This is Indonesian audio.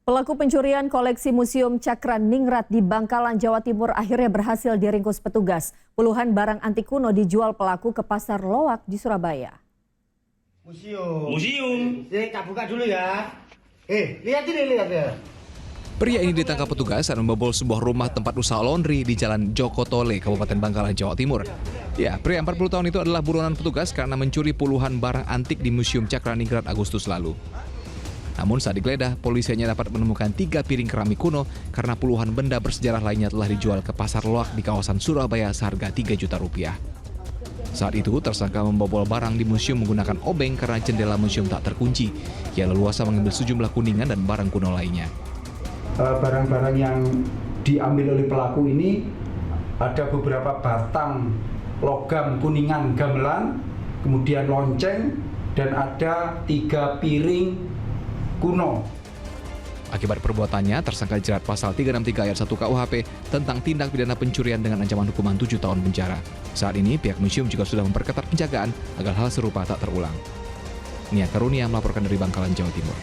Pelaku pencurian koleksi Museum Cakraningrat di Bangkalan, Jawa Timur akhirnya berhasil diringkus petugas. Puluhan barang antik kuno dijual pelaku ke Pasar Loak di Surabaya. Museum. Kita buka dulu ya. Lihat ya. Pria ini ditangkap petugas saat membobol sebuah rumah tempat usaha laundry di Jalan Joko Tole, Kabupaten Bangkalan, Jawa Timur. Ya, pria 40 tahun itu adalah buronan petugas karena mencuri puluhan barang antik di Museum Cakraningrat Agustus lalu. Namun saat digeledah, polisi hanya dapat menemukan 3 piring keramik kuno karena puluhan benda bersejarah lainnya telah dijual ke Pasar Loak di kawasan Surabaya seharga 3 juta rupiah. Saat itu, tersangka membobol barang di museum menggunakan obeng karena jendela museum tak terkunci. Ia leluasa mengambil sejumlah kuningan dan barang kuno lainnya. Barang-barang yang diambil oleh pelaku ini ada beberapa batang logam kuningan gamelan, kemudian lonceng, dan ada 3 piring kuno. Akibat perbuatannya, tersangka dijerat pasal 363 ayat 1 KUHP tentang tindak pidana pencurian dengan ancaman hukuman 7 tahun penjara. Saat ini, pihak museum juga sudah memperketat penjagaan agar hal serupa tak terulang. Nia Karunia melaporkan dari Bangkalan, Jawa Timur.